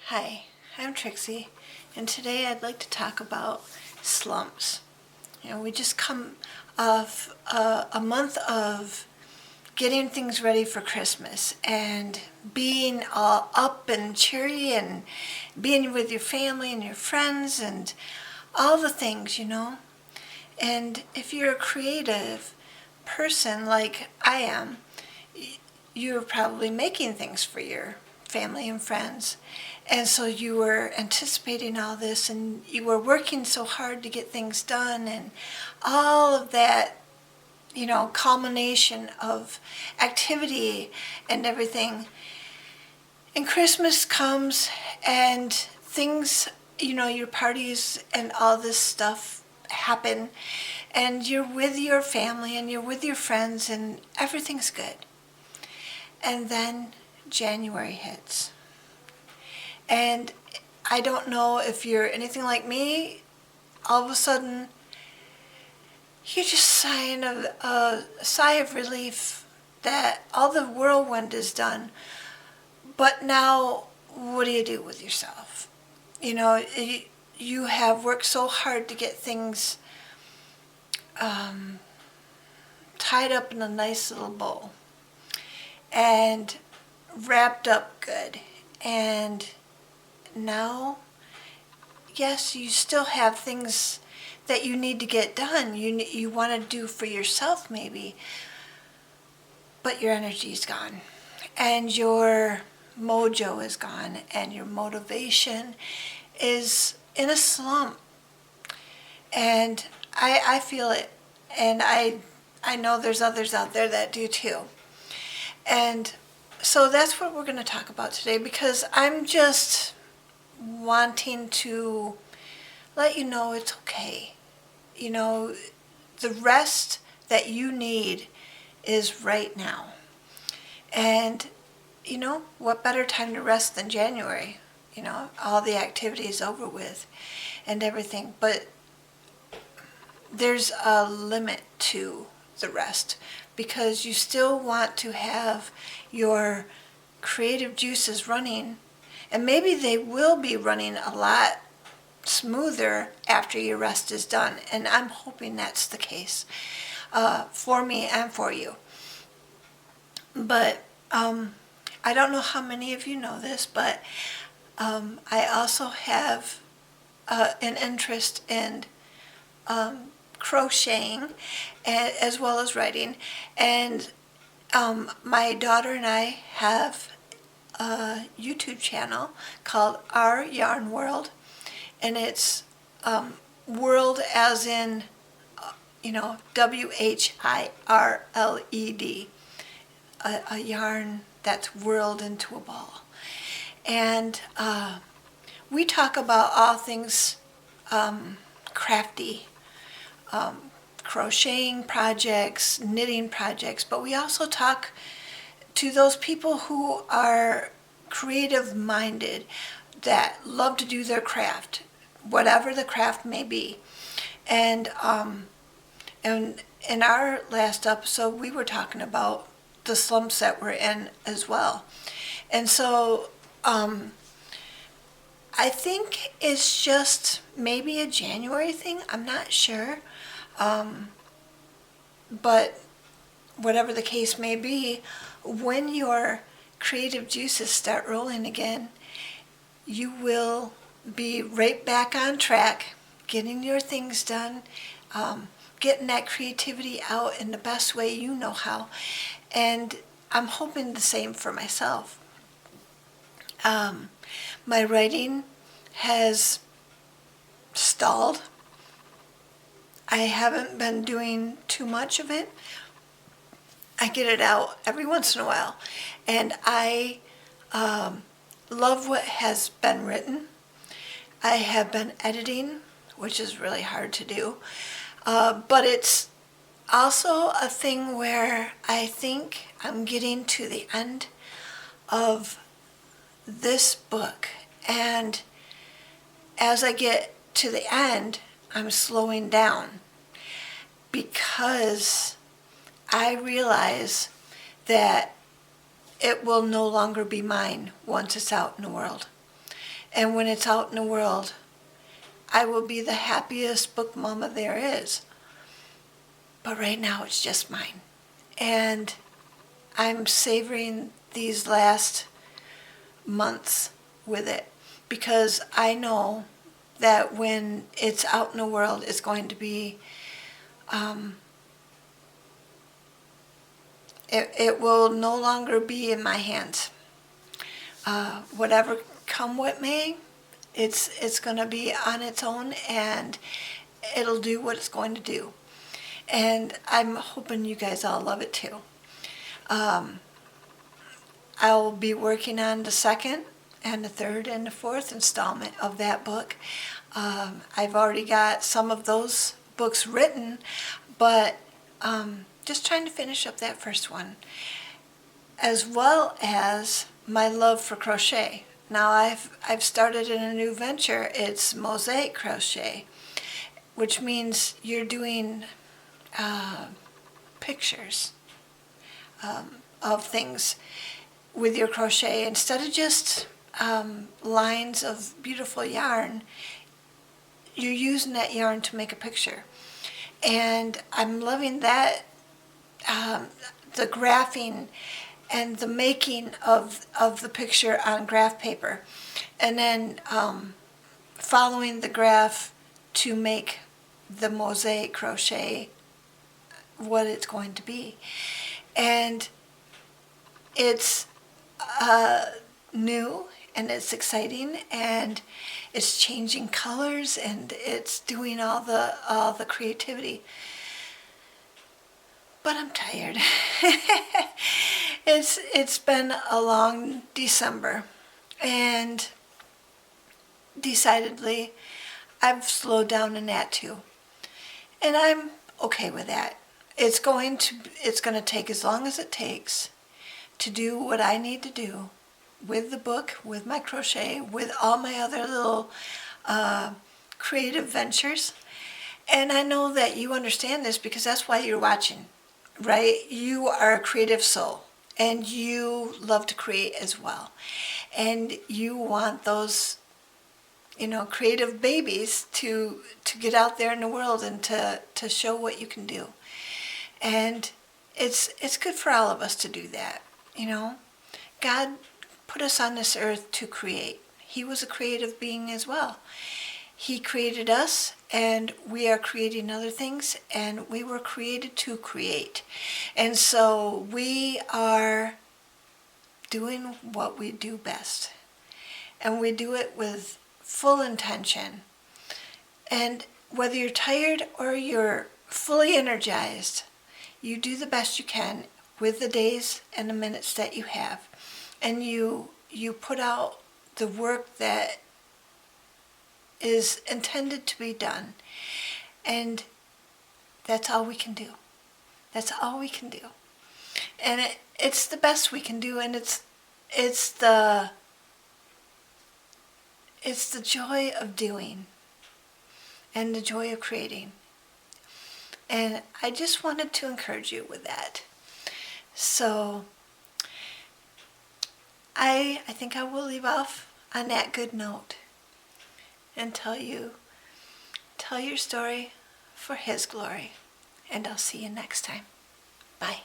Hi, I'm Trixie, and today I'd like to talk about slumps. We just come off a month of getting things ready for Christmas and being all up and cheery and being with your family and your friends and all the things. And if you're a creative person like I am, you're probably making things for your family and friends. And so you were anticipating all this and you were working so hard to get things done and all of that, culmination of activity and everything. And Christmas comes and things, your parties and all this stuff happen and you're with your family and you're with your friends and everything's good. And then January hits. And I don't know if you're anything like me, all of a sudden you're just sighing a sigh of relief that all the whirlwind is done. But now, what do you do with yourself? You have worked so hard to get things tied up in a nice little bow and wrapped up good. And now, yes, you still have things that you need to get done. You want to do for yourself maybe, but your energy's gone and your mojo is gone and your motivation is in a slump. And I feel it, and I know there's others out there that do too. And so that's what we're going to talk about today, because I'm just wanting to let you know it's okay. The rest that you need is right now. And, what better time to rest than January? All the activity is over with and everything. But there's a limit to the rest, because you still want to have your creative juices running, and maybe they will be running a lot smoother after your rest is done, and I'm hoping that's the case for me and for you. But I don't know how many of you know this, but I also have an interest in crocheting as well as writing, and my daughter and I have a YouTube channel called Our Yarn World, and it's world as in WHIRLED, a yarn that's whirled into a ball. And we talk about all things crafty, crocheting projects, knitting projects, but we also talk to those people who are creative minded, that love to do their craft, whatever the craft may be. And in our last episode, we were talking about the slumps that we're in as well. And so I think it's just maybe a January thing. I'm not sure. But whatever the case may be, when your creative juices start rolling again, you will be right back on track, getting your things done, getting that creativity out in the best way you know how. And I'm hoping the same for myself. My writing has stalled. I haven't been doing too much of it. I get it out every once in a while. And I love what has been written. I have been editing, which is really hard to do. But it's also a thing where I think I'm getting to the end of this book. And as I get to the end, I'm slowing down, because I realize that it will no longer be mine once it's out in the world. And when it's out in the world, I will be the happiest book mama there is. But right now it's just mine. And I'm savoring these last months with it because I know that when it's out in the world, it's going to be, it will no longer be in my hands. Whatever come what may, it's going to be on its own, and it'll do what it's going to do. And I'm hoping you guys all love it too. I'll be working on the second and the third and the fourth installment of that book. I've already got some of those books written, but just trying to finish up that first one, as well as my love for crochet. Now I've started in a new venture. It's mosaic crochet, which means you're doing pictures of things with your crochet instead of just lines of beautiful yarn. You're using that yarn to make a picture, and I'm loving that, the graphing and the making of the picture on graph paper, and then following the graph to make the mosaic crochet what it's going to be. And it's new, and it's exciting, and it's changing colors, and it's doing all the creativity. But I'm tired. It's been a long December, and decidedly I've slowed down in that too, and I'm okay with that. It's going to take as long as it takes to do what I need to do with the book, with my crochet, with all my other little creative ventures. And I know that you understand this because that's why you're watching, right? You are a creative soul, and you love to create as well. And you want those, creative babies to get out there in the world and to show what you can do. And it's good for all of us to do that, God put us on this earth to create. He was a creative being as well. He created us, and we are creating other things, and we were created to create. And so we are doing what we do best. And we do it with full intention. And whether you're tired or you're fully energized, you do the best you can with the days and the minutes that you have. And you put out the work that is intended to be done. And that's all we can do. That's all we can do. And it's the best we can do, and it's the joy of doing and the joy of creating. And I just wanted to encourage you with that. So I think I will leave off on that good note and tell your story for His glory. And I'll see you next time. Bye.